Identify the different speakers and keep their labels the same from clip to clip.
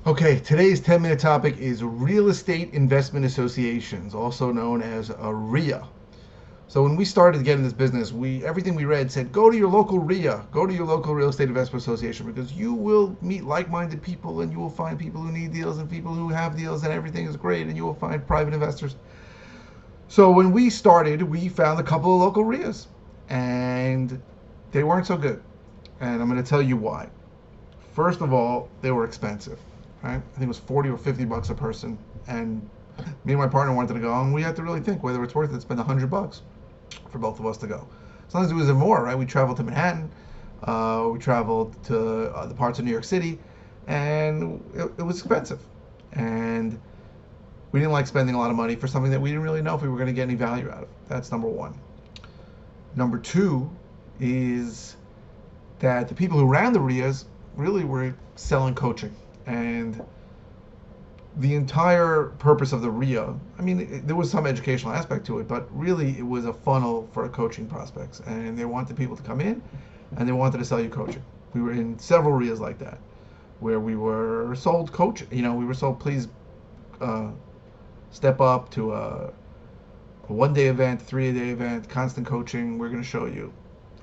Speaker 1: Okay, today's 10-minute topic is real estate investment associations, also known as a REIA. So when we started getting this business, we everything we read said go to your local REIA, go to your local real estate investment association because you will meet like-minded people and you will find people who need deals and people who have deals and everything is great and you will find private investors. So when we started, we found a couple of local REIAs and they weren't so good. And I'm going to tell you why. First of all, they were expensive. Right? I think it was 40 or 50 bucks a person, and me and my partner wanted to go, and we had to really think whether it's worth it to spend $100 for both of us to go. Sometimes it was more, right? We traveled to Manhattan, we traveled to the parts of New York City, and it was expensive, and we didn't like spending a lot of money for something that we didn't really know if we were going to get any value out of. That's number one. Number two is that the people who ran the RIAs really were selling coaching. And the entire purpose of the REIA, I mean, there was some educational aspect to it, but really it was a funnel for coaching prospects. And they wanted people to come in and they wanted to sell you coaching. We were in several REIAs like that, where we were sold coaching. We were sold, please step up to a one-day event, 3-day event, constant coaching. We're going to show you.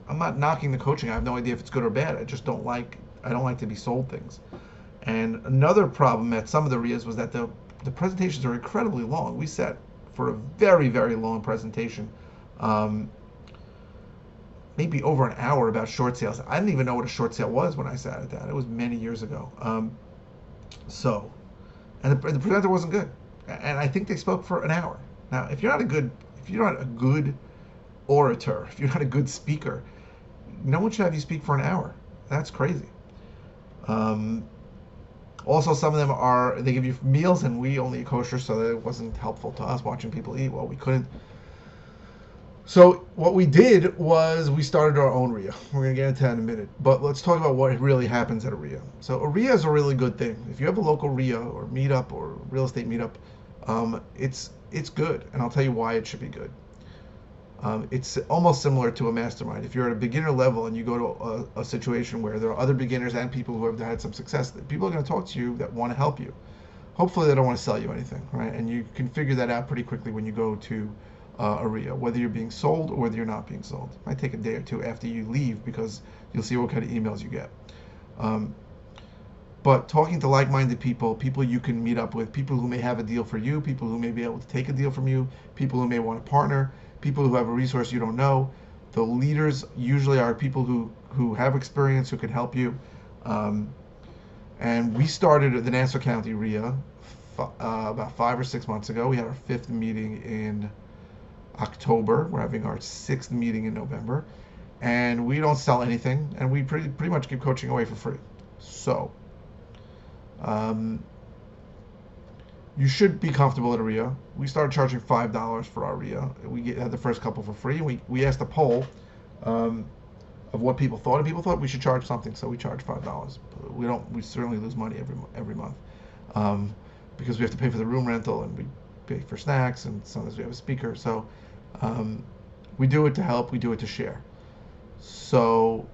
Speaker 1: I'm not knocking the coaching. I have no idea if it's good or bad. I don't like to be sold things. And another problem at some of the REIAs was that the presentations are incredibly long. We sat for a very, very long presentation, maybe over an hour about short sales. I didn't even know what a short sale was when I sat at that. It was many years ago. And the presenter wasn't good. And I think they spoke for an hour. Now, if you're not a good orator, if you're not a good speaker, no one should have you speak for an hour. That's crazy. Also, some of them they give you meals, and we only eat kosher, so that it wasn't helpful to us watching people eat. Well, we couldn't. So what we did was we started our own REIA. We're going to get into that in a minute. But let's talk about what really happens at a REIA. So a REIA is a really good thing. If you have a local REIA or meetup or real estate meetup, it's good, and I'll tell you why it should be good. It's almost similar to a mastermind. If you're at a beginner level and you go to a situation where there are other beginners and people who have had some success, people are going to talk to you that want to help you. Hopefully they don't want to sell you anything, right? And you can figure that out pretty quickly when you go to a REIA, whether you're being sold or whether you're not being sold. It might take a day or two after you leave because you'll see what kind of emails you get. But talking to like-minded people you can meet up with, people who may have a deal for you, people who may be able to take a deal from you, people who may want to partner, people who have a resource you don't know. The leaders usually are people who have experience, who can help you. And we started the Nassau County REIA about 5 or 6 months ago. We had our 5th meeting in October. We're having our 6th meeting in November. And we don't sell anything, and we pretty much give coaching away for free. So, you should be comfortable at a REIA. We started charging $5 for our REIA. We had the first couple for free. We asked a poll of what people thought, and people thought we should charge something, so we charge $5. We certainly lose money every month because we have to pay for the room rental and we pay for snacks, and sometimes we have a speaker. So we do it to help. We do it to share. So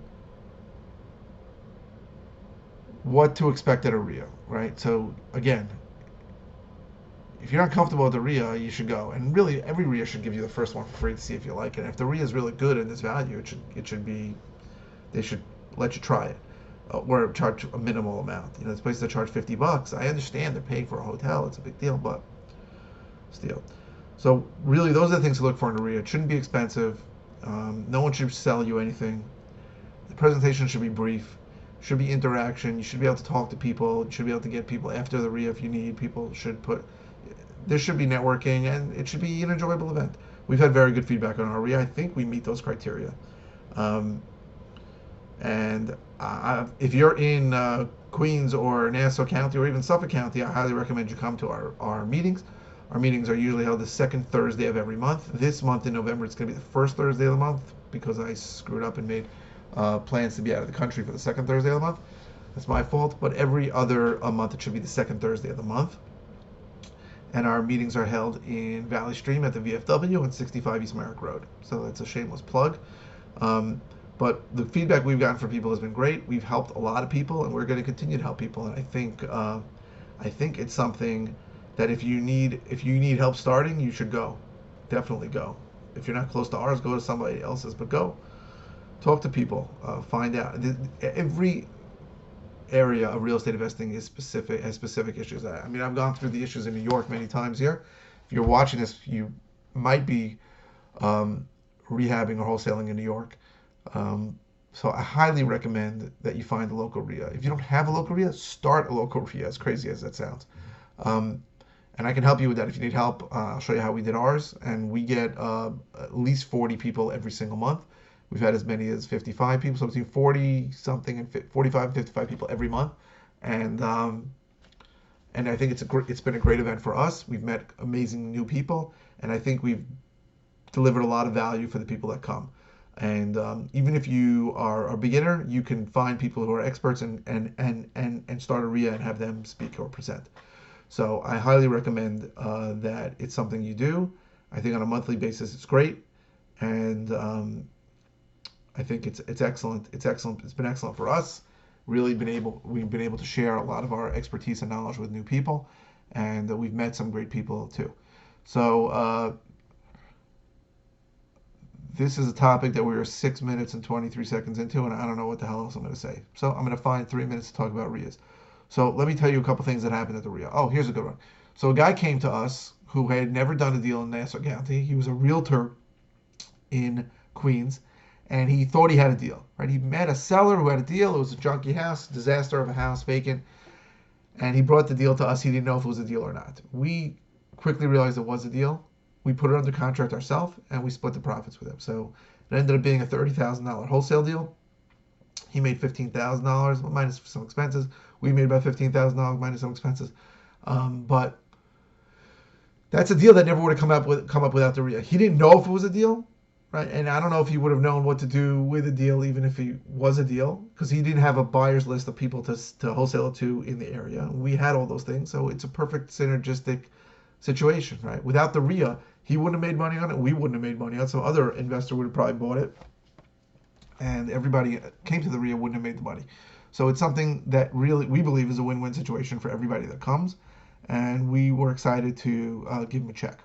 Speaker 1: what to expect at a REIA, right? So again, if you're not comfortable with the REIA, you should go. And really, every REIA should give you the first one for free to see if you like it. And if the REIA is really good and there's value, they should let you try it, or charge a minimal amount. There's places that charge $50. I understand they're paying for a hotel; it's a big deal, but still. So really, those are the things to look for in a REIA. It shouldn't be expensive. No one should sell you anything. The presentation should be brief. Should be interaction. You should be able to talk to people. You should be able to get people after the REIA if you need. There should be networking, and it should be an enjoyable event. We've had very good feedback on our REIA. I think we meet those criteria. If you're in Queens or Nassau County or even Suffolk County, I highly recommend you come to our meetings. Our meetings are usually held the second Thursday of every month. This month in November, it's going to be the first Thursday of the month because I screwed up and made plans to be out of the country for the second Thursday of the month. That's my fault. But every other month, it should be the second Thursday of the month. And our meetings are held in Valley Stream at the VFW and 65 East Merrick Road. So that's a shameless plug. But the feedback we've gotten from people has been great. We've helped a lot of people, and we're going to continue to help people. And I think I think it's something that if you need help starting, you should go. Definitely go. If you're not close to ours, go to somebody else's. But go talk to people, find out. Every area of real estate investing is specific, has specific issues. I mean, I've gone through the issues in New York many times here. If you're watching this, you might be um, rehabbing or wholesaling in New York. Um, so I highly recommend that you find a local REIA. If you don't have a local REIA, start a local REIA, as crazy as that sounds. Um, and I can help you with that. If you need help, I'll show you how we did ours. And we get at least 40 people every single month. We've had as many as 55 people, so between 40 something and 45 and 55 people every month. And I think it's been a great event for us. We've met amazing new people, and I think we've delivered a lot of value for the people that come. And even if you are a beginner, you can find people who are experts and start a REIA and have them speak or present. So I highly recommend that it's something you do. I think on a monthly basis it's great, and I think it's excellent. It's excellent. It's been excellent for us. We've been able to share a lot of our expertise and knowledge with new people, and we've met some great people too. So this is a topic that we are 6 minutes and 23 seconds into, and I don't know what the hell else I'm going to say. So I'm going to find 3 minutes to talk about REIAs. So let me tell you a couple things that happened at the REIA. Oh, here's a good one. So a guy came to us who had never done a deal in Nassau County. He was a realtor in Queens, and he thought he had a deal. Right? He met a seller who had a deal. It was a junky house, disaster of a house, vacant, and he brought the deal to us. He didn't know if it was a deal or not. We quickly realized it was a deal. We put it under contract ourselves, and we split the profits with him. So it ended up being a $30,000 wholesale deal. He made $15,000 minus some expenses. We made about $15,000 minus some expenses. But that's a deal that never would have come up without the REIA. He didn't know if it was a deal, right? And I don't know if he would have known what to do with a deal, even if he was a deal, because he didn't have a buyer's list of people to wholesale it to in the area. We had all those things, so it's a perfect synergistic situation, right? Without the REIA, he wouldn't have made money on it. We wouldn't have made money on it. Some other investor would have probably bought it, and everybody came to the REIA wouldn't have made the money. So it's something that really we believe is a win-win situation for everybody that comes, and we were excited to give him a check.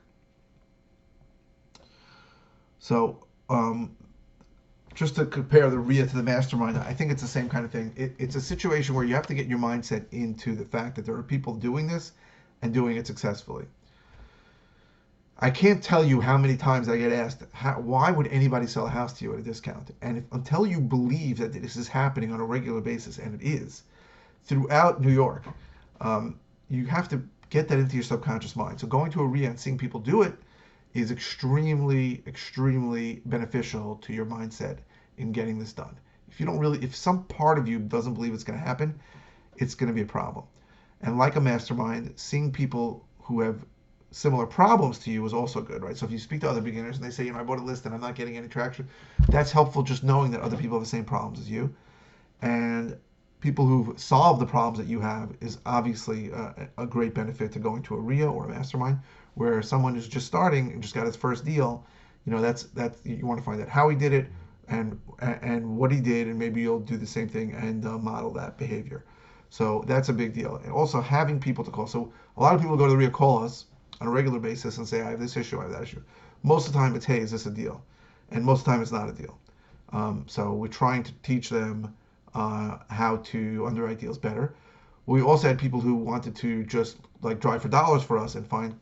Speaker 1: So just to compare the REIA to the Mastermind, I think it's the same kind of thing. It's a situation where you have to get your mindset into the fact that there are people doing this and doing it successfully. I can't tell you how many times I get asked, why would anybody sell a house to you at a discount? And until you believe that this is happening on a regular basis, and it is, throughout New York, you have to get that into your subconscious mind. So going to a REIA and seeing people do it is extremely, extremely beneficial to your mindset in getting this done. If some part of you doesn't believe it's going to happen, it's going to be a problem. And like a mastermind, seeing people who have similar problems to you is also good, right? So if you speak to other beginners and they say, I bought a list and I'm not getting any traction, that's helpful, just knowing that other people have the same problems as you. And people who've solved the problems that you have is obviously a great benefit to going to a REIA or a mastermind, where someone who's just starting and just got his first deal, that's you want to find out how he did it and what he did, and maybe you'll do the same thing and model that behavior. So that's a big deal. And also having people to call. So a lot of people go to the REIA, call us on a regular basis and say, I have this issue, I have that issue. Most of the time it's, hey, is this a deal? And most of the time it's not a deal. So we're trying to teach them how to underwrite deals better. We also had people who wanted to just like drive for dollars for us and find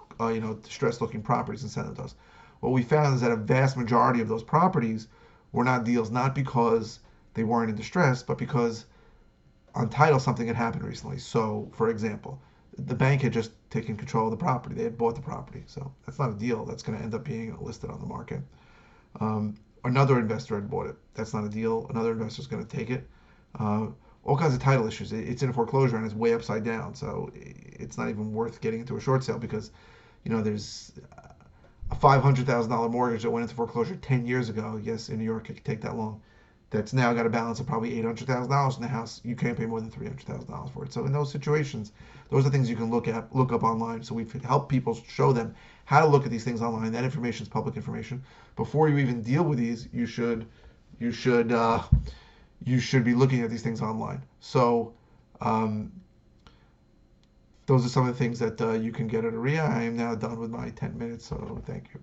Speaker 1: distressed looking properties and send them to us. What we found is that a vast majority of those properties were not deals, not because they weren't in distress, but because on title something had happened recently. So for example, the bank had just taken control of the property. They had bought the property. So that's not a deal. That's going to end up being listed on the market. Another investor had bought it. That's not a deal. Another investor is going to take it. All kinds of title issues. It's in a foreclosure and it's way upside down. So it's not even worth getting into a short sale because, there's a $500,000 mortgage that went into foreclosure 10 years ago. Yes, in New York, it could take that long. That's now got a balance of probably $800,000 in the house. You can't pay more than $300,000 for it. So in those situations, those are things you can look up online. So we've helped people show them how to look at these things online. That information is public information. Before you even deal with these, you should be looking at these things online. So the those are some of the things that you can get at REIA. I am now done with my 10 minutes, so thank you.